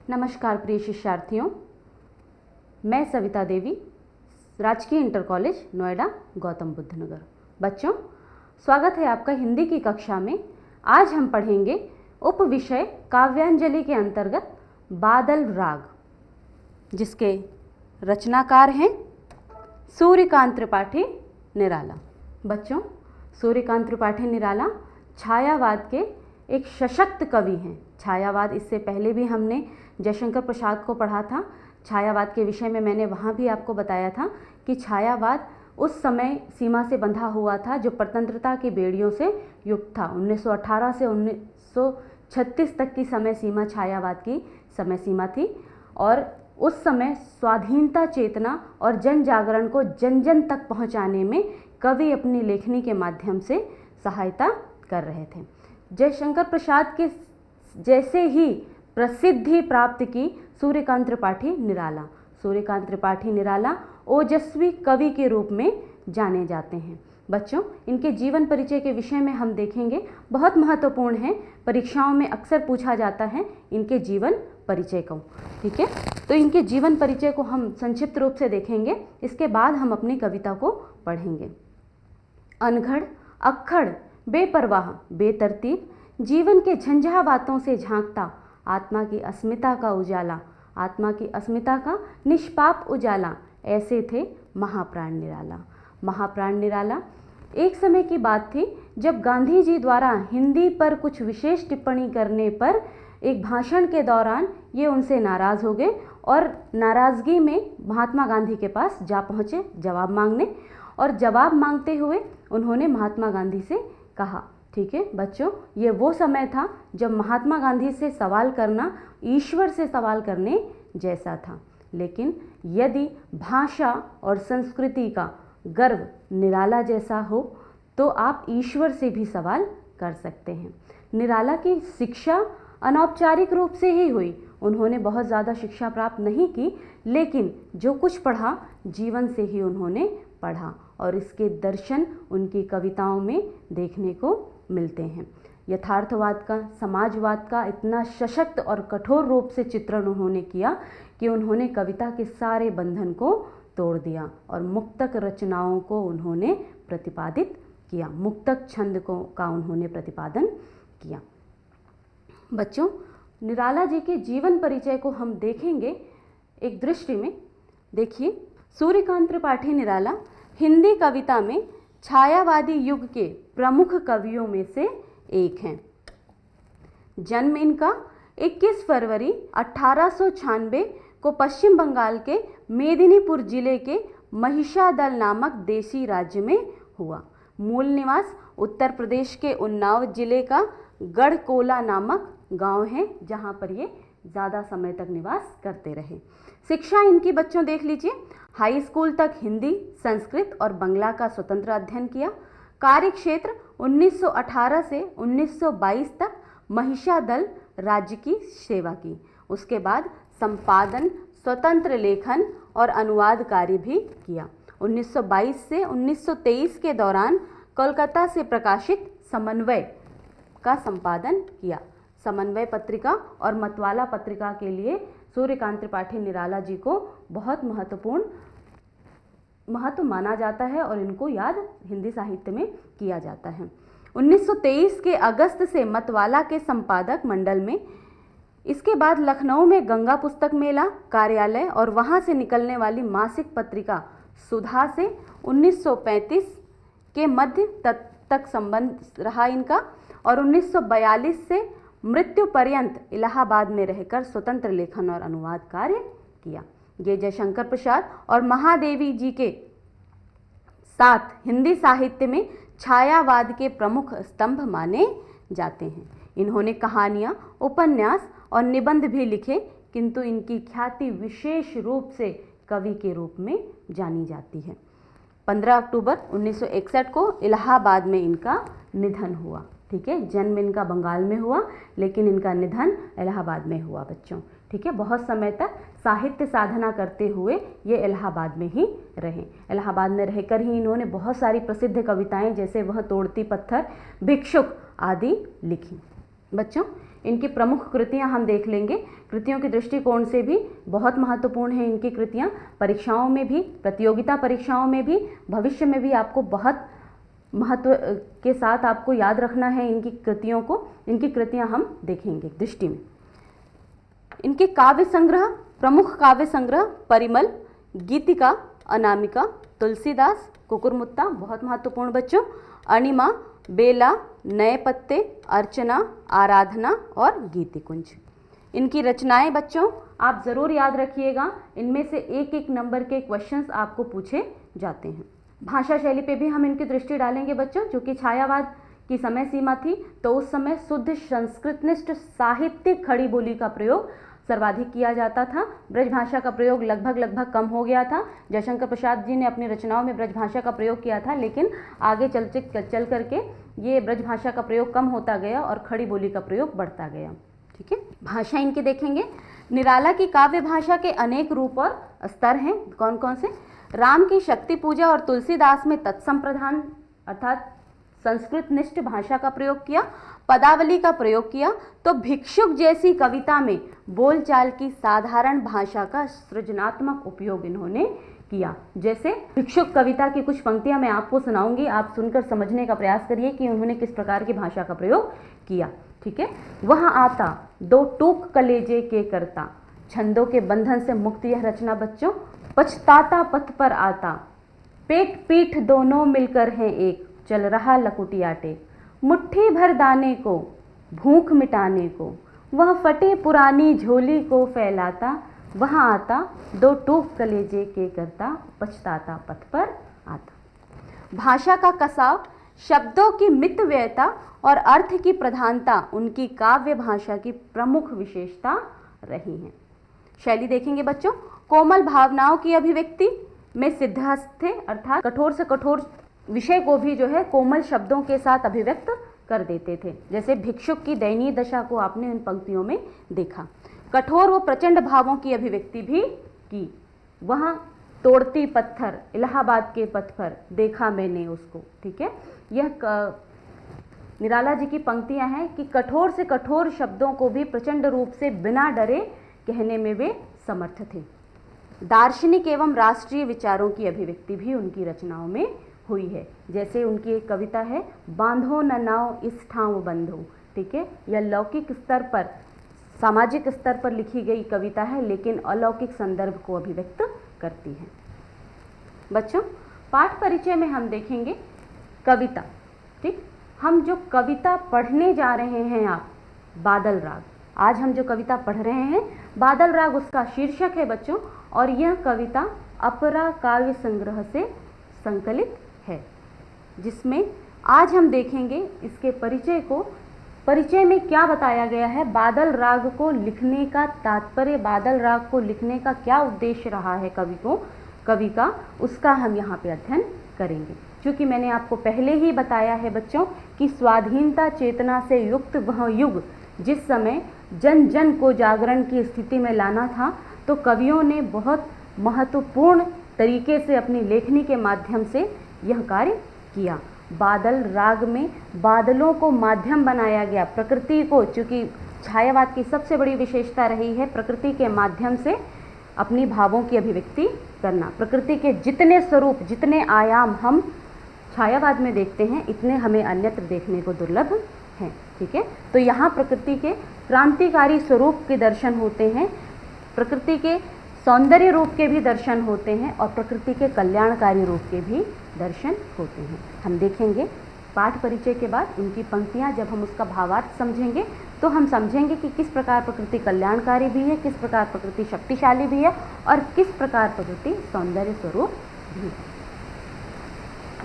नमस्कार प्रिय शिक्षार्थियों, मैं सविता देवी, राजकीय इंटर कॉलेज नोएडा, गौतम बुद्ध नगर। बच्चों, स्वागत है आपका हिंदी की कक्षा में। आज हम पढ़ेंगे उप विषय काव्यांजलि के अंतर्गत बादल राग, जिसके रचनाकार हैं सूर्यकांत त्रिपाठी निराला। बच्चों, सूर्यकांत त्रिपाठी निराला छायावाद के एक सशक्त कवि हैं। छायावाद, इससे पहले भी हमने जयशंकर प्रसाद को पढ़ा था। छायावाद के विषय में मैंने वहाँ भी आपको बताया था कि छायावाद उस समय सीमा से बंधा हुआ था जो स्वतंत्रता की बेड़ियों से युक्त था। 1918 से 1936 तक की समय सीमा छायावाद की समय सीमा थी और उस समय स्वाधीनता चेतना और जन जागरण को जन जन तक पहुंचाने में कवि अपनी लेखनी के माध्यम से सहायता कर रहे थे। जयशंकर प्रसाद के जैसे ही प्रसिद्धि प्राप्त की सूर्यकांत त्रिपाठी निराला। सूर्यकांत त्रिपाठी निराला ओजस्वी कवि के रूप में जाने जाते हैं। बच्चों, इनके जीवन परिचय के विषय में हम देखेंगे, बहुत महत्वपूर्ण है, परीक्षाओं में अक्सर पूछा जाता है इनके जीवन परिचय को। ठीक है, तो इनके जीवन परिचय को हम संक्षिप्त रूप से देखेंगे, इसके बाद हम अपनी कविता को पढ़ेंगे। अनघड़, अक्खड़, बेपरवाह, बेतरतीब, जीवन के झंझावातों से झांकता, आत्मा की अस्मिता का उजाला, आत्मा की अस्मिता का निष्पाप उजाला, ऐसे थे महाप्राण निराला। महाप्राण निराला, एक समय की बात थी जब गांधी जी द्वारा हिंदी पर कुछ विशेष टिप्पणी करने पर एक भाषण के दौरान ये उनसे नाराज़ हो गए और नाराज़गी में महात्मा गांधी के पास जा पहुँचे जवाब मांगने। और जवाब मांगते हुए उन्होंने महात्मा गांधी से कहा, ठीक है बच्चों, ये वो समय था जब महात्मा गांधी से सवाल करना ईश्वर से सवाल करने जैसा था। लेकिन यदि भाषा और संस्कृति का गर्व निराला जैसा हो तो आप ईश्वर से भी सवाल कर सकते हैं। निराला की शिक्षा अनौपचारिक रूप से ही हुई। उन्होंने बहुत ज़्यादा शिक्षा प्राप्त नहीं की, लेकिन जो कुछ पढ़ा जीवन से ही उन्होंने पढ़ा और इसके दर्शन उनकी कविताओं में देखने को मिलते हैं। यथार्थवाद का, समाजवाद का इतना सशक्त और कठोर रूप से चित्रण उन्होंने किया कि उन्होंने कविता के सारे बंधन को तोड़ दिया और मुक्तक रचनाओं को उन्होंने प्रतिपादित किया, मुक्तक छंद का उन्होंने प्रतिपादन किया। बच्चों, निराला जी के जीवन परिचय को हम देखेंगे एक दृष्टि में। देखिए, सूर्यकांत त्रिपाठी निराला हिंदी कविता में छायावादी युग के प्रमुख कवियों में से एक हैं। जन्म इनका 21 फरवरी 1896 को पश्चिम बंगाल के मेदिनीपुर जिले के महिषादल नामक देशी राज्य में हुआ। मूल निवास उत्तर प्रदेश के उन्नाव जिले का गढ़कोला नामक गांव है, जहां पर ये ज़्यादा समय तक निवास करते रहे। शिक्षा इनकी बच्चों देख लीजिए, हाई स्कूल तक हिंदी, संस्कृत और बंगला का स्वतंत्र अध्ययन किया। कार्य क्षेत्र 1918 से 1922 तक महिषादल राज्य की सेवा की। उसके बाद संपादन, स्वतंत्र लेखन और अनुवाद कार्य भी किया। 1922 से 1923 के दौरान कोलकाता से प्रकाशित समन्वय का संपादन किया। समन्वय पत्रिका और मतवाला पत्रिका के लिए सूर्यकांत त्रिपाठी निराला जी को बहुत महत्व माना जाता है और इनको याद हिंदी साहित्य में किया जाता है। 1923 के अगस्त से मतवाला के संपादक मंडल में, इसके बाद लखनऊ में गंगा पुस्तक मेला कार्यालय और वहां से निकलने वाली मासिक पत्रिका सुधा से 1935 के मध्य तक संबंध रहा इनका और 1942 से मृत्यु पर्यंत इलाहाबाद में रहकर स्वतंत्र लेखन और अनुवाद कार्य किया। ये जयशंकर प्रसाद और महादेवी जी के साथ हिंदी साहित्य में छायावाद के प्रमुख स्तंभ माने जाते हैं। इन्होंने कहानियाँ, उपन्यास और निबंध भी लिखे, किंतु इनकी ख्याति विशेष रूप से कवि के रूप में जानी जाती है। 15 अक्टूबर 1961 को इलाहाबाद में इनका निधन हुआ। ठीक है, जन्म इनका बंगाल में हुआ लेकिन इनका निधन इलाहाबाद में हुआ बच्चों। ठीक है, बहुत समय तक साहित्य साधना करते हुए ये इलाहाबाद में ही रहे। इलाहाबाद में रहकर ही इन्होंने बहुत सारी प्रसिद्ध कविताएं जैसे वह तोड़ती पत्थर, भिक्षुक आदि लिखी। बच्चों, इनकी प्रमुख कृतियां हम देख लेंगे। कृतियों के दृष्टिकोण से भी बहुत महत्वपूर्ण है इनकी कृतियां, परीक्षाओं में भी, प्रतियोगिता परीक्षाओं में भी, भविष्य में भी आपको बहुत महत्व के साथ आपको याद रखना है इनकी कृतियों को। इनकी कृतियां हम देखेंगे दृष्टि में। इनके काव्य संग्रह, प्रमुख काव्य संग्रह परिमल, गीतिका, अनामिका, तुलसीदास, कुकुरमुत्ता बहुत महत्वपूर्ण बच्चों, अणिमा, बेला, नए पत्ते, अर्चना, आराधना और गीतिकुंज। इनकी रचनाएं बच्चों आप ज़रूर याद रखिएगा, इनमें से एक एक नंबर के क्वेश्चंस आपको पूछे जाते हैं। भाषा शैली पे भी हम इनकी दृष्टि डालेंगे बच्चों, क्योंकि छायावाद की समय सीमा थी तो उस समय शुद्ध संस्कृतनिष्ठ साहित्यिक खड़ी बोली का प्रयोग सर्वाधिक किया जाता था। ब्रज भाषा का प्रयोग लगभग कम हो गया था। जयशंकर प्रसाद जी ने अपनी रचनाओं में ब्रज भाषा का प्रयोग किया था, लेकिन आगे चल करके ये ब्रज भाषा का प्रयोग कम होता गया और खड़ी बोली का प्रयोग बढ़ता गया। ठीक है, भाषा इनके देखेंगे। निराला की काव्य भाषा के अनेक रूप और स्तर हैं। कौन कौन से? राम की शक्ति पूजा और तुलसीदास में तत्संप्रधान अर्थात संस्कृत निष्ठ भाषा का प्रयोग किया, पदावली का प्रयोग किया, तो भिक्षुक जैसी कविता में बोलचाल की साधारण भाषा का सृजनात्मक उपयोग इन्होंने किया। जैसे भिक्षुक कविता की कुछ पंक्तियां मैं आपको सुनाऊंगी, आप सुनकर समझने का प्रयास करिए कि उन्होंने किस प्रकार की भाषा का प्रयोग किया। ठीक है, वहां आता दो टूक कलेजे के करता, छंदों के बंधन से मुक्त यह रचना बच्चों, पछताता पथ पर आता, पेट पीठ दोनों मिलकर हैं एक, चल रहा लकुटिया टेक, मुट्ठी भर दाने को भूख मिटाने को, वह फटी पुरानी झोली को फैलाता, वहाँ आता दो टूक कलेजे के करता, पछताता पथ पर आता। भाषा का कसाव, शब्दों की मितव्ययता और अर्थ की प्रधानता उनकी काव्य भाषा की प्रमुख विशेषता रही हैं। शैली देखेंगे बच्चों, कोमल भावनाओं की अभिव्यक्ति में सिद्धहस्त थे, अर्थात कठोर से कठोर विषय को भी जो है कोमल शब्दों के साथ अभिव्यक्त कर देते थे। जैसे भिक्षुक की दयनीय दशा को आपने इन पंक्तियों में देखा। कठोर व प्रचंड भावों की अभिव्यक्ति भी की। वहाँ तोड़ती पत्थर इलाहाबाद के पथ पर देखा मैंने उसको। ठीक है, यह निराला जी की पंक्तियां हैं कि कठोर से कठोर शब्दों को भी प्रचंड रूप से बिना डरे कहने में वे समर्थ थे। दार्शनिक एवं राष्ट्रीय विचारों की अभिव्यक्ति भी उनकी रचनाओं में हुई है। जैसे उनकी एक कविता है, बांधो न नाव इस ठाव बंधो। ठीक है, यह लौकिक स्तर पर, सामाजिक स्तर पर लिखी गई कविता है, लेकिन अलौकिक संदर्भ को अभिव्यक्त करती है। बच्चों, पाठ परिचय में हम देखेंगे कविता। ठीक, हम जो कविता पढ़ने जा रहे हैं आप, बादल राग, आज हम जो कविता पढ़ रहे हैं बादल राग, उसका शीर्षक है बच्चों, और यह कविता अपरा काव्य संग्रह से संकलित है, जिसमें आज हम देखेंगे इसके परिचय को। परिचय में क्या बताया गया है, बादल राग को लिखने का तात्पर्य, बादल राग को लिखने का क्या उद्देश्य रहा है कवि का, उसका हम यहाँ पे अध्ययन करेंगे। क्योंकि मैंने आपको पहले ही बताया है बच्चों कि स्वाधीनता चेतना से युक्त वह युग जिस समय जन जन को जागरण की स्थिति में लाना था, तो कवियों ने बहुत महत्वपूर्ण तरीके से अपनी लेखनी के माध्यम से यह कार्य किया। बादल राग में बादलों को माध्यम बनाया गया, प्रकृति को, चूँकि छायावाद की सबसे बड़ी विशेषता रही है प्रकृति के माध्यम से अपनी भावों की अभिव्यक्ति करना। प्रकृति के जितने स्वरूप, जितने आयाम हम छायावाद में देखते हैं, इतने हमें अन्यत्र देखने को दुर्लभ हैं। ठीक है, तो यहाँ प्रकृति के क्रांतिकारी स्वरूप के दर्शन होते हैं, प्रकृति के सौंदर्य रूप के भी दर्शन होते हैं, और प्रकृति के कल्याणकारी रूप के भी दर्शन होते हैं। हम देखेंगे पाठ परिचय के बाद उनकी पंक्तियाँ, जब हम उसका भावार्थ समझेंगे तो हम समझेंगे कि किस प्रकार प्रकृति कल्याणकारी भी है, किस प्रकार प्रकृति शक्तिशाली भी है, और किस प्रकार प्रकृति सौंदर्य स्वरूप भी।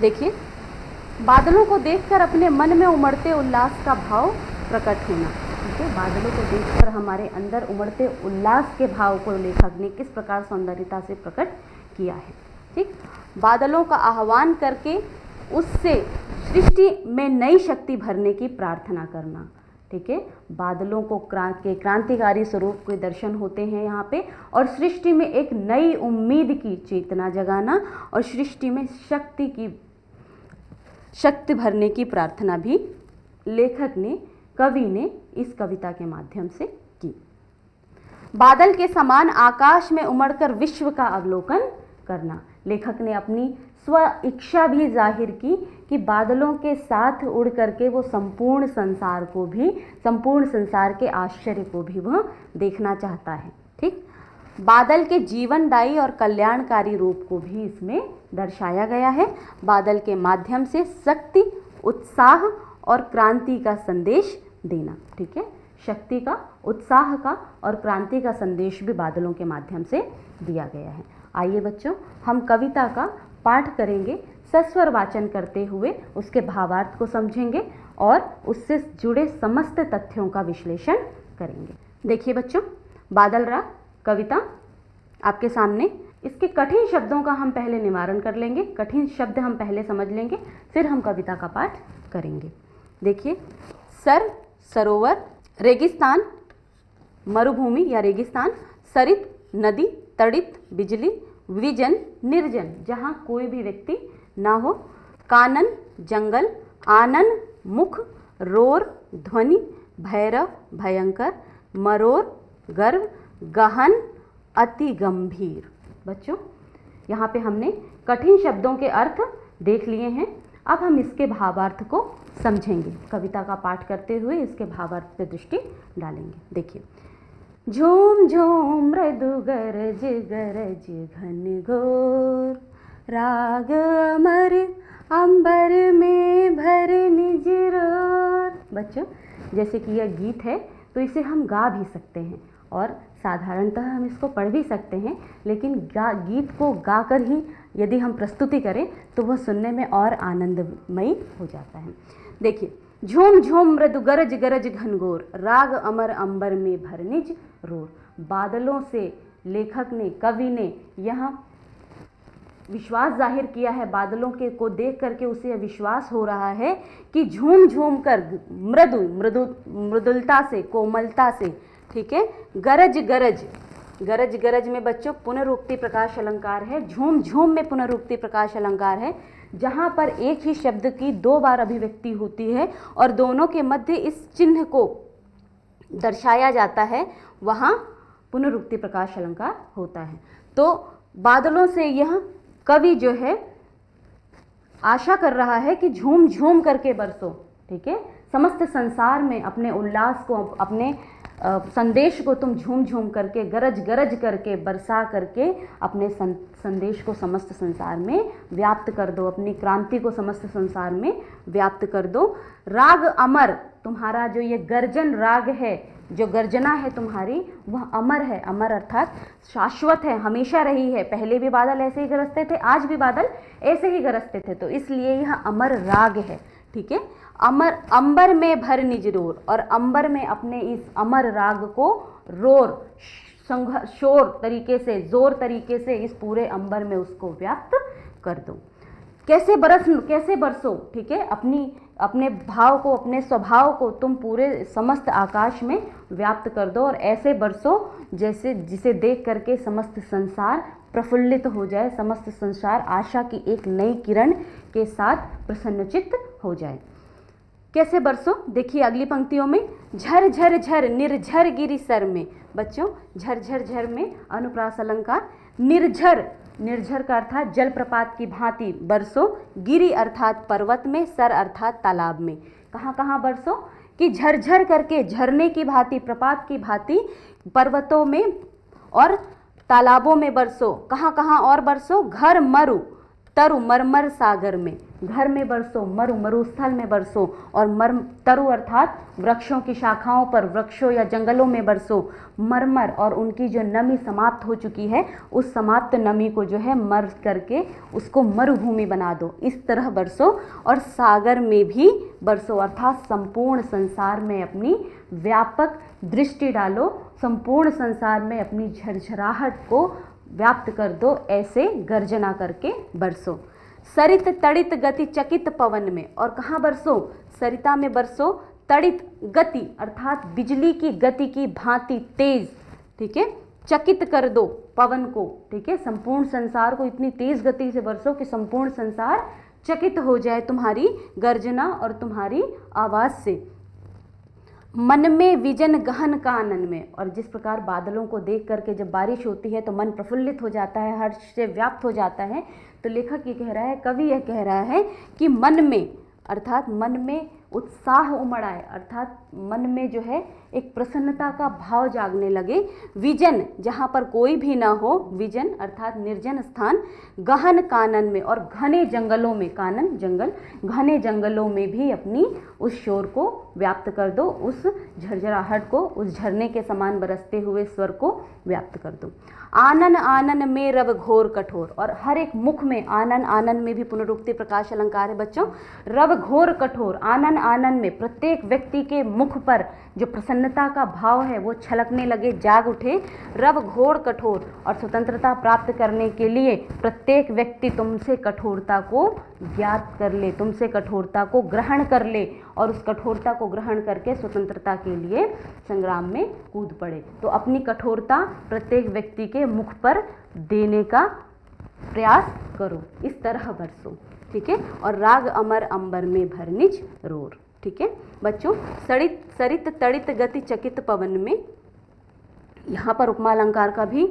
देखिए, बादलों को देखकर अपने मन में उमड़ते उल्लास का भाव प्रकट होना। ठीक है, बादलों को देखकर हमारे अंदर उमड़ते उल्लास के भाव को लेखक ने किस प्रकार सौंदर्यता से प्रकट किया है। ठीक, बादलों का आह्वान करके उससे सृष्टि में नई शक्ति भरने की प्रार्थना करना। ठीक है, बादलों को के क्रांतिकारी स्वरूप के दर्शन होते हैं यहाँ पे, और सृष्टि में एक नई उम्मीद की चेतना जगाना, और सृष्टि में शक्ति भरने की प्रार्थना भी लेखक ने कवि ने इस कविता के माध्यम से की। बादल के समान आकाश में उमड़कर विश्व का अवलोकन करना। लेखक ने अपनी स्व इच्छा भी जाहिर की कि बादलों के साथ उड़ करके वो संपूर्ण संसार को भी, संपूर्ण संसार के आश्चर्य को भी वह देखना चाहता है। ठीक, बादल के जीवनदायी और कल्याणकारी रूप को भी इसमें दर्शाया गया है। बादल के माध्यम से शक्ति, उत्साह और क्रांति का संदेश देना। ठीक है, शक्ति का, उत्साह का और क्रांति का संदेश भी बादलों के माध्यम से दिया गया है। आइए बच्चों, हम कविता का पाठ करेंगे, सस्वर वाचन करते हुए उसके भावार्थ को समझेंगे और उससे जुड़े समस्त तथ्यों का विश्लेषण करेंगे। देखिए बच्चों, बादल राग कविता आपके सामने। इसके कठिन शब्दों का हम पहले निवारण कर लेंगे, कठिन शब्द हम पहले समझ लेंगे, फिर हम कविता का पाठ करेंगे। देखिए, सर सरोवर, रेगिस्तान मरुभूमि या रेगिस्तान, सरित नदी, तड़ित बिजली, विजन निर्जन जहाँ कोई भी व्यक्ति ना हो, कानन जंगल, आनन मुख, रोर ध्वनि, भैरव भयंकर, मरोर गर्व, गहन अति गंभीर। बच्चों, यहाँ पे हमने कठिन शब्दों के अर्थ देख लिए हैं। अब हम इसके भावार्थ को समझेंगे। कविता का पाठ करते हुए इसके भावार्थ पे दृष्टि डालेंगे। देखिए, झूम झूम मृदु गरज गरज घन घोर, राग अमर अंबर में भर निज रोर। बच्चों, जैसे कि यह गीत है तो इसे हम गा भी सकते हैं और साधारणतः हम इसको पढ़ भी सकते हैं, लेकिन गीत को गाकर ही यदि हम प्रस्तुति करें तो वह सुनने में और आनंदमयी हो जाता है। देखिए, झूम झूम मृदु गरज गरज घनघोर, राग अमर अंबर में भर निज रोर। बादलों से लेखक ने, कवि ने यहाँ विश्वास जाहिर किया है। बादलों के को देख करके उसे विश्वास हो रहा है कि झूम झूम कर मृदुलता से, कोमलता से, ठीक है, गरज गरज, गरज गरज में बच्चों पुनरुक्ति प्रकाश अलंकार है, झूम झूम में पुनरुक्ति प्रकाश अलंकार है। जहाँ पर एक ही शब्द की दो बार अभिव्यक्ति होती है और दोनों के मध्य इस चिन्ह को दर्शाया जाता है, वहाँ पुनरुक्ति प्रकाश अलंकार होता है। तो बादलों से यह कवि जो है आशा कर रहा है कि झूम झूम करके बरसो। ठीक है, समस्त संसार में अपने उल्लास को, अपने संदेश को तुम झूम झूम करके, गरज गरज करके, बरसा करके अपने संदेश को समस्त संसार में व्याप्त कर दो, अपनी क्रांति को समस्त संसार में व्याप्त कर दो। राग अमर, तुम्हारा जो ये गर्जन राग है, जो गर्जना है तुम्हारी, वह अमर है। अमर अर्थात शाश्वत है, हमेशा रही है। पहले भी बादल ऐसे ही गरजते थे, आज भी बादल ऐसे ही गरजते थे, तो इसलिए यह अमर राग है। ठीक है, अमर अंबर में भर निज रोर, और अंबर में अपने इस अमर राग को रोर, शोर तरीके से, जोर तरीके से इस पूरे अंबर में उसको व्याप्त कर दो। कैसे बरसो, ठीक है, अपने भाव को, अपने स्वभाव को तुम पूरे समस्त आकाश में व्याप्त कर दो और ऐसे बरसो जैसे जिसे देख करके समस्त संसार प्रफुल्लित हो जाए, समस्त संसार आशा की एक नई किरण के साथ प्रसन्नचित्त हो जाए। कैसे बरसो, देखिए अगली पंक्तियों में, झर झर झर निर्झर गिरी सर में। बच्चों, झर झर झर में अनुप्रास अलंकार, निर्झर, निर्झर का अर्थात जलप्रपात की भांति बरसो, गिरी अर्थात पर्वत में, सर अर्थात तालाब में। कहाँ कहाँ बरसो कि झरझर करके, झरने की भांति, प्रपात की भांति पर्वतों में और तालाबों में बरसो। कहाँ कहाँ और बरसो, घर मरु तरु मरमर सागर में, घर में बरसो, मरु मरुस्थल में बरसो, और तरु अर्थात वृक्षों की शाखाओं पर, वृक्षों या जंगलों में बरसो। मरमर, और उनकी जो नमी समाप्त हो चुकी है उस समाप्त नमी को जो है मर करके उसको मरुभूमि बना दो, इस तरह बरसो। और सागर में भी बरसो, अर्थात संपूर्ण संसार में अपनी व्यापक दृष्टि डालो, संपूर्ण संसार में अपनी झरझराहट को व्याप्त कर दो, ऐसे गर्जना करके बरसो। सरित तड़ित गति चकित पवन में, और कहाँ बरसो, सरिता में बरसो, तड़ित गति अर्थात बिजली की गति की भांति तेज, ठीक है, चकित कर दो पवन को, ठीक है, संपूर्ण संसार को इतनी तेज गति से बरसो कि संपूर्ण संसार चकित हो जाए तुम्हारी गर्जना और तुम्हारी आवाज से। मन में विजन गहन कानन में। और जिस प्रकार बादलों को देख करके जब बारिश होती है तो मन प्रफुल्लित हो जाता है, हर्ष से व्याप्त हो जाता है, तो लेखक ये कह रहा है, कवि यह कह रहा है कि मन में, अर्थात मन में उत्साह उमड़ आए, अर्थात मन में जो है एक प्रसन्नता का भाव जागने लगे। विजन, जहाँ पर कोई भी ना हो, विजन अर्थात निर्जन स्थान, गहन कानन में और घने जंगलों में, कानन जंगल, घने जंगलों में भी अपनी उस शोर को व्याप्त कर दो, उस झरझराहट को, उस झरने के समान बरसते हुए स्वर को व्याप्त कर दो। आनन आनन में रव घोर कठोर, और हर एक मुख में, आनन, आनन में भी पुनरुक्ति प्रकाश अलंकार है बच्चों। रव घोर कठोर, आनन आनन में प्रत्येक व्यक्ति के मुख पर जो प्रसन्नता का भाव है वो छलकने लगे, जाग उठे। रव घोर कठोर, और स्वतंत्रता प्राप्त करने के लिए प्रत्येक व्यक्ति तुमसे कठोरता को ज्ञात कर ले, तुमसे कठोरता को ग्रहण कर ले, और उस कठोरता को ग्रहण करके स्वतंत्रता के लिए संग्राम में कूद पड़े। तो अपनी कठोरता प्रत्येक व्यक्ति के मुख पर देने का प्रयास करो, इस तरह बरसो, ठीक है। और राग अमर अंबर में भरनिज रोर, ठीक है बच्चों। सरित सरित तड़ित गति चकित पवन में, यहाँ पर उपमा अलंकार का भी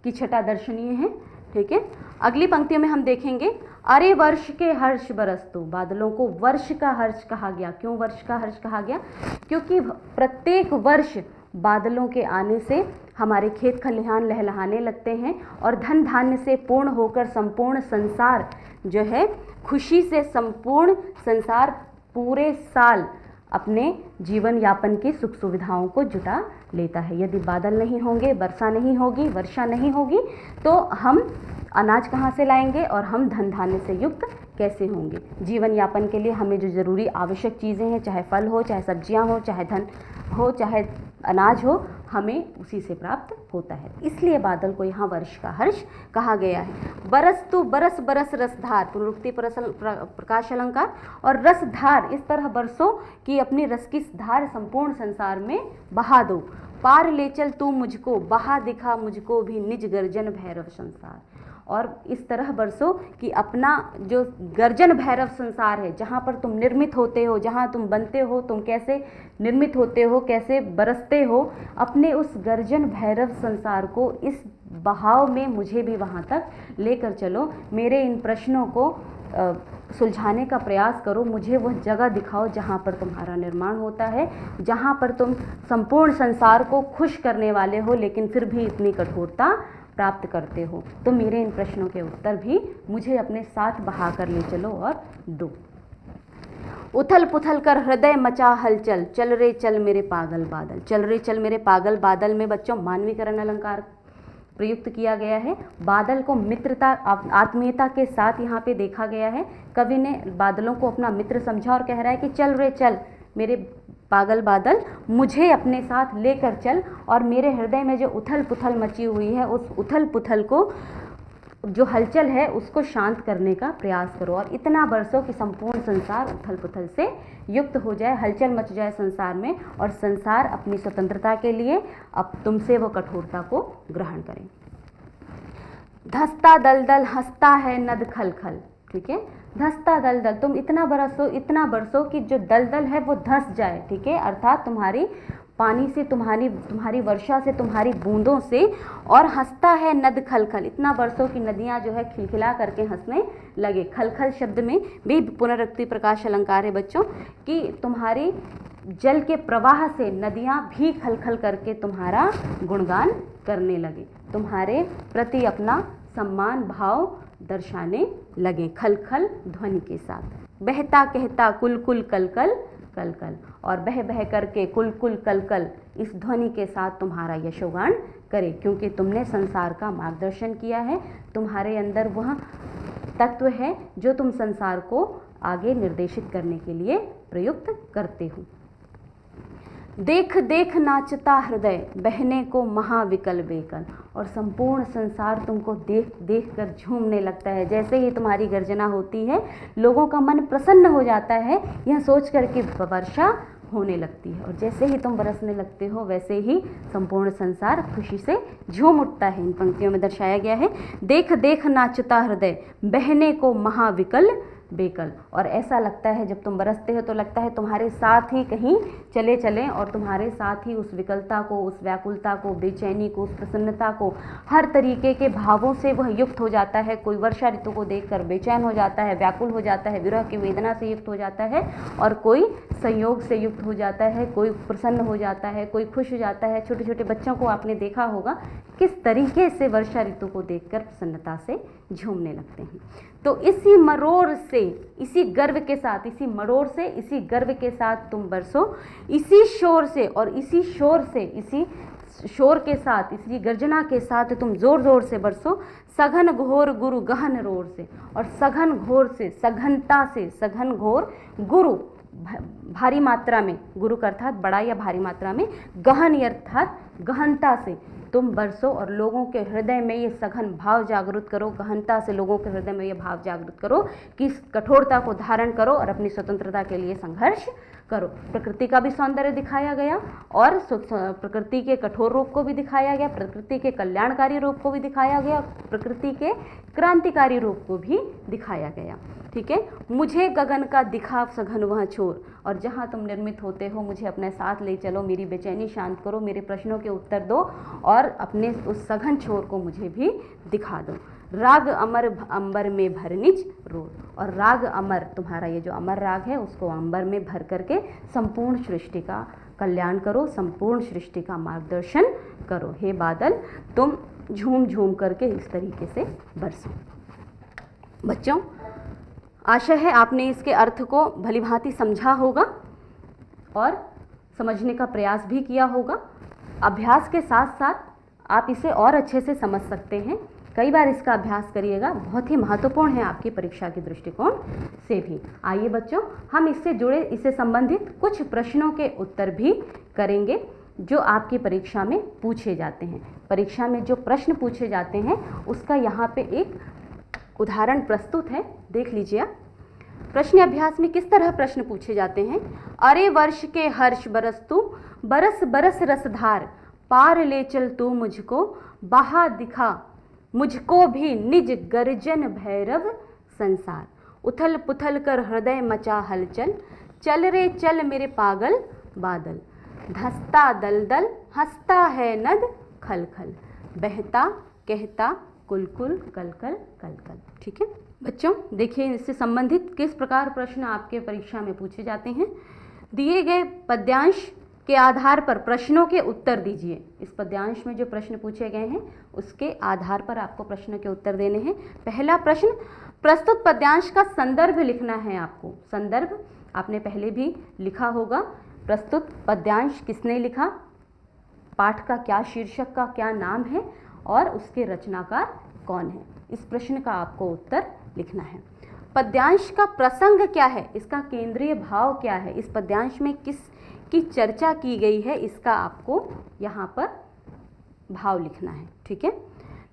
की छटा दर्शनीय है, ठीक है। अगली पंक्तियों में हम देखेंगे, अरे वर्ष के हर्ष बरसतु, बादलों को वर्ष का हर्ष कहा गया। क्यों वर्ष का हर्ष कहा गया? क्योंकि प्रत्येक वर्ष बादलों के आने से हमारे खेत खलिहान लहलहाने लगते हैं और धन धान्य से पूर्ण होकर संपूर्ण संसार जो है खुशी से, संपूर्ण संसार पूरे साल अपने जीवन यापन की सुख सुविधाओं को जुटा लेता है। यदि बादल नहीं होंगे, वर्षा नहीं होगी, वर्षा नहीं होगी, तो हम अनाज कहाँ से लाएंगे और हम धन धान्य से युक्त कैसे होंगे? जीवन यापन के लिए हमें जो ज़रूरी आवश्यक चीज़ें हैं, चाहे फल हो, चाहे सब्जियां हो, चाहे धन हो, चाहे अनाज हो, हमें उसी से प्राप्त होता है। इसलिए बादल को यहाँ वर्ष का हर्ष कहा गया है। बरस तू बरस बरस रसधार, पुनरुक्ति प्रकाश अलंकार। और रसधार, इस तरह बरसो कि अपनी रस की धार संपूर्ण संसार में बहा दो। पार ले चल तू मुझको, बहा दिखा मुझको भी निज गर्जन भैरव संसार। और इस तरह बरसो कि अपना जो गर्जन भैरव संसार है, जहाँ पर तुम निर्मित होते हो, जहाँ तुम बनते हो, तुम कैसे निर्मित होते हो, कैसे बरसते हो, अपने उस गर्जन भैरव संसार को इस बहाव में मुझे भी वहाँ तक लेकर चलो। मेरे इन प्रश्नों को सुलझाने का प्रयास करो, मुझे वह जगह दिखाओ जहाँ पर तुम्हारा निर्माण होता है, जहाँ पर तुम संपूर्ण संसार को खुश करने वाले हो, लेकिन फिर भी इतनी कठोरता प्राप्त करते हो। तो मेरे इन प्रश्नों के उत्तर भी मुझे अपने साथ बहा कर ले चलो और दो। उथल पुथल कर हृदय मचा हलचल, चल रे चल मेरे पागल बादल। चल रे चल मेरे पागल बादल में बच्चों मानवीकरण अलंकार प्रयुक्त किया गया है। बादल को मित्रता, आत्मीयता के साथ यहाँ पे देखा गया है। कवि ने बादलों को अपना मित्र समझा और कह रहा है कि चल रे चल मेरे पागल बादल, मुझे अपने साथ लेकर चल और मेरे हृदय में जो उथल पुथल मची हुई है, उस उथल पुथल को, जो हलचल है, उसको शांत करने का प्रयास करो। और इतना बरसो कि संपूर्ण संसार उथल पुथल से युक्त हो जाए, हलचल मच जाए संसार में, और संसार अपनी स्वतंत्रता के लिए अब तुमसे वो कठोरता को ग्रहण करें। धसता दलदल हंसता है नद खल खल, ठीक है। धसता दलदल, तुम इतना बरसो कि जो दलदल है वो धस जाए, ठीक है। अर्थात तुम्हारी पानी से, तुम्हारी वर्षा से, तुम्हारी बूंदों से। और हंसता है नद खलखल, इतना बरसो कि नदियाँ जो है खिलखिला करके हंसने लगे। खलखल शब्द में भी पुनरुक्ति प्रकाश अलंकार है बच्चों, कि तुम्हारी जल के प्रवाह से नदियाँ भी खलखल करके तुम्हारा गुणगान करने लगे, तुम्हारे प्रति अपना सम्मान भाव दर्शाने लगे, खलखल ध्वनि के साथ। बहता कहता कुल कुल कलकल कलकल, और बह बह करके कुल कुल कलकल इस ध्वनि के साथ तुम्हारा यशोगान करे, क्योंकि तुमने संसार का मार्गदर्शन किया है। तुम्हारे अंदर वह तत्व है जो तुम संसार को आगे निर्देशित करने के लिए प्रयुक्त करते हो। देख देख नाचता हृदय, बहने को महाविकल बेकल। और संपूर्ण संसार तुमको देख देख कर झूमने लगता है। जैसे ही तुम्हारी गर्जना होती है, लोगों का मन प्रसन्न हो जाता है, यह सोच कर कि वर्षा होने लगती है। और जैसे ही तुम बरसने लगते हो, वैसे ही संपूर्ण संसार खुशी से झूम उठता है। इन पंक्तियों में दर्शाया गया है, देख देख नाचता हृदय, बहने को महाविकल बेकल। और ऐसा लगता है जब तुम बरसते हो तो लगता है तुम्हारे साथ ही कहीं चले चलें और तुम्हारे साथ ही उस विकलता को, उस व्याकुलता को, बेचैनी को, उस प्रसन्नता को, हर तरीके के भावों से वह युक्त हो जाता है। कोई वर्षा ऋतु को देखकर बेचैन हो जाता है, व्याकुल हो जाता है, विरह की वेदना से युक्त हो जाता है, और कोई संयोग से युक्त हो जाता है, कोई प्रसन्न हो जाता है, कोई खुश हो जाता है। छोटे छोटे बच्चों को आपने देखा होगा किस तरीके से वर्षा ऋतु को देखकर प्रसन्नता से झूमने लगते हैं। तो इसी मरोड़ से, इसी गर्व के साथ, इसी मरोड़ से, इसी गर्व के साथ तुम बरसो, इसी शोर से, और इसी शोर से, इसी शोर के साथ, इसी गर्जना के साथ तुम जोर जोर से बरसो, सघन घोर गुरु गहन रोर से। और सघन घोर से, सघनता से, सघन घोर गुरु भारी मात्रा में, गुरु का अर्थात बड़ा या भारी मात्रा में, गहन अर्थात गहनता से तुम बरसो और लोगों के हृदय में ये सघन भाव जागृत करो। गहनता से लोगों के हृदय में ये भाव जागृत करो कि इस कठोरता को धारण करो और अपनी स्वतंत्रता के लिए संघर्ष करो। प्रकृति का भी सौंदर्य दिखाया गया और प्रकृति के कठोर रूप को भी दिखाया गया, प्रकृति के कल्याणकारी रूप को भी दिखाया गया, प्रकृति के क्रांतिकारी रूप को भी दिखाया गया। ठीक है, मुझे गगन का दिखा सघन वह छोर, और जहाँ तुम निर्मित होते हो मुझे अपने साथ ले चलो, मेरी बेचैनी शांत करो, मेरे प्रश्नों के उत्तर दो और अपने उस सघन छोर को मुझे भी दिखा दो। राग अमर अंबर में भरनिज रोल, और राग अमर, तुम्हारा ये जो अमर राग है उसको अंबर में भर करके संपूर्ण सृष्टि का कल्याण करो, संपूर्ण सृष्टि का मार्गदर्शन करो। हे बादल, तुम झूम झूम करके इस तरीके से बरसो। बच्चों, आशा है आपने इसके अर्थ को भलीभांति समझा होगा और समझने का प्रयास भी किया होगा। अभ्यास के साथ साथ आप इसे और अच्छे से समझ सकते हैं। कई बार इसका अभ्यास करिएगा, बहुत ही महत्वपूर्ण है आपकी परीक्षा के दृष्टिकोण से भी। आइए बच्चों, हम इससे जुड़े, इससे संबंधित कुछ प्रश्नों के उत्तर भी करेंगे जो आपकी परीक्षा में पूछे जाते हैं। परीक्षा में जो प्रश्न पूछे जाते हैं उसका यहाँ पे एक उदाहरण प्रस्तुत है, देख लीजिए। प्रश्न अभ्यास में किस तरह प्रश्न पूछे जाते हैं। अरे वर्ष के हर्ष बरस तू, बरस बरस रसधार, पार ले चल तू मुझको, बहा दिखा मुझको भी निज गर्जन भैरव संसार। उथल पुथल कर हृदय मचा हलचल, चल रे चल मेरे पागल बादल, धसता दलदल हंसता है नद खल खल, बहता कहता कुलकुल कलकल कलकल। ठीक है बच्चों, देखिए इससे संबंधित किस प्रकार प्रश्न आपके परीक्षा में पूछे जाते हैं। दिए गए पद्यांश के आधार पर प्रश्नों के उत्तर दीजिए। इस पद्यांश में जो प्रश्न पूछे गए हैं उसके आधार पर आपको प्रश्न के उत्तर देने हैं। पहला प्रश्न, प्रस्तुत पद्यांश का संदर्भ लिखना है आपको। संदर्भ आपने पहले भी लिखा होगा। प्रस्तुत पद्यांश किसने लिखा, पाठ का क्या, शीर्षक का क्या नाम है और उसके रचनाकार कौन है, इस प्रश्न का आपको उत्तर लिखना है। पद्यांश का प्रसंग क्या है, इसका केंद्रीय भाव क्या है, इस पद्यांश में किस की चर्चा की गई है, इसका आपको यहाँ पर भाव लिखना है। ठीक है,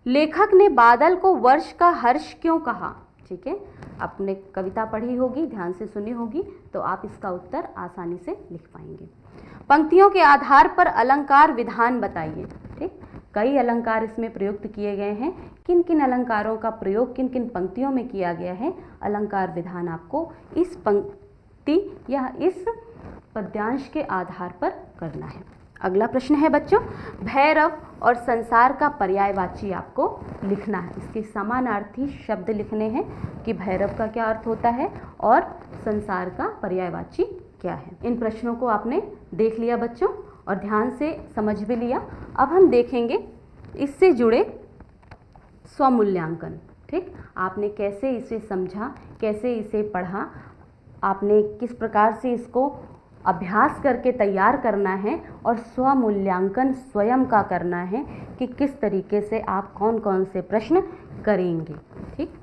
लेखक ने बादल को वर्ष का हर्ष क्यों कहा। ठीक है, आपने कविता पढ़ी होगी, ध्यान से सुनी होगी, तो आप इसका उत्तर आसानी से लिख पाएंगे। पंक्तियों के आधार पर अलंकार विधान बताइए। ठीक, कई अलंकार इसमें प्रयुक्त किए गए हैं, किन किन अलंकारों का प्रयोग किन किन पंक्तियों में किया गया है, अलंकार विधान आपको इस पंक्ति या इस पद्यांश के आधार पर करना है। अगला प्रश्न है बच्चों, भैरव और संसार का पर्यायवाची आपको लिखना है। इसके समानार्थी शब्द लिखने हैं कि भैरव का क्या अर्थ होता है और संसार का पर्यायवाची क्या है। इन प्रश्नों को आपने देख लिया बच्चों और ध्यान से समझ भी लिया। अब हम देखेंगे इससे जुड़े स्वमूल्यांकन। ठीक, आपने कैसे इसे समझा, कैसे इसे पढ़ा, आपने किस प्रकार से इसको अभ्यास करके तैयार करना है और स्वमूल्यांकन स्वयं का करना है कि किस तरीके से आप कौन कौन से प्रश्न करेंगे। ठीक,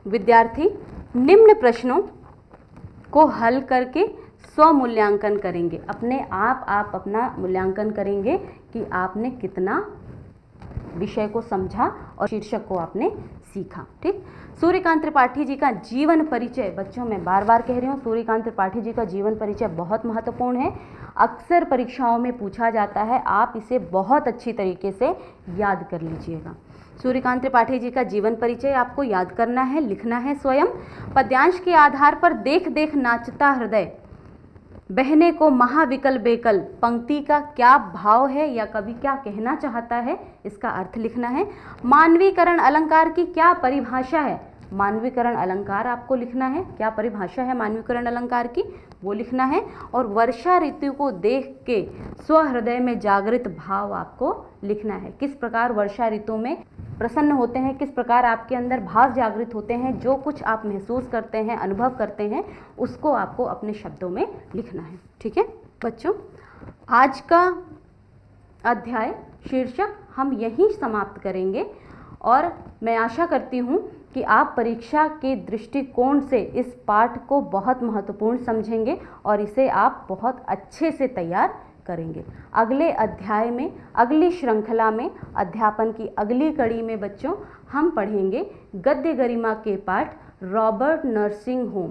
विद्यार्थी निम्न प्रश्नों को हल करके स्वमूल्यांकन करेंगे। अपने आप अपना मूल्यांकन करेंगे कि आपने कितना विषय को समझा और शीर्षक को आपने सीखा। ठीक, सूर्यकांत त्रिपाठी जी का जीवन परिचय, बच्चों मैं बार बार कह रही हूँ, सूर्यकांत त्रिपाठी जी का जीवन परिचय बहुत महत्वपूर्ण है, अक्सर परीक्षाओं में पूछा जाता है, आप इसे बहुत अच्छी तरीके से याद कर लीजिएगा। सूर्यकांत त्रिपाठी जी का जीवन परिचय आपको याद करना है, लिखना है स्वयं। पद्यांश के आधार पर देख देख नाचता हृदय, बहने को महाविकल बेकल, पंक्ति का क्या भाव है या कवि क्या कहना चाहता है, इसका अर्थ लिखना है। मानवीकरण अलंकार की क्या परिभाषा है, मानवीकरण अलंकार आपको लिखना है, क्या परिभाषा है मानवीकरण अलंकार की, वो लिखना है। और वर्षा ऋतु को देख के स्वहृदय में जागृत भाव आपको लिखना है। किस प्रकार वर्षा ऋतु में प्रसन्न होते हैं, किस प्रकार आपके अंदर भाव जागृत होते हैं, जो कुछ आप महसूस करते हैं, अनुभव करते हैं, उसको आपको अपने शब्दों में लिखना है। ठीक है बच्चों, आज का अध्याय शीर्षक हम यहीं समाप्त करेंगे और मैं आशा करती हूँ कि आप परीक्षा के दृष्टिकोण से इस पाठ को बहुत महत्वपूर्ण समझेंगे और इसे आप बहुत अच्छे से तैयार करेंगे। अगले अध्याय में, अगली श्रृंखला में, अध्यापन की अगली कड़ी में बच्चों हम पढ़ेंगे गद्य गरिमा के पाठ रॉबर्ट नर्सिंग होम।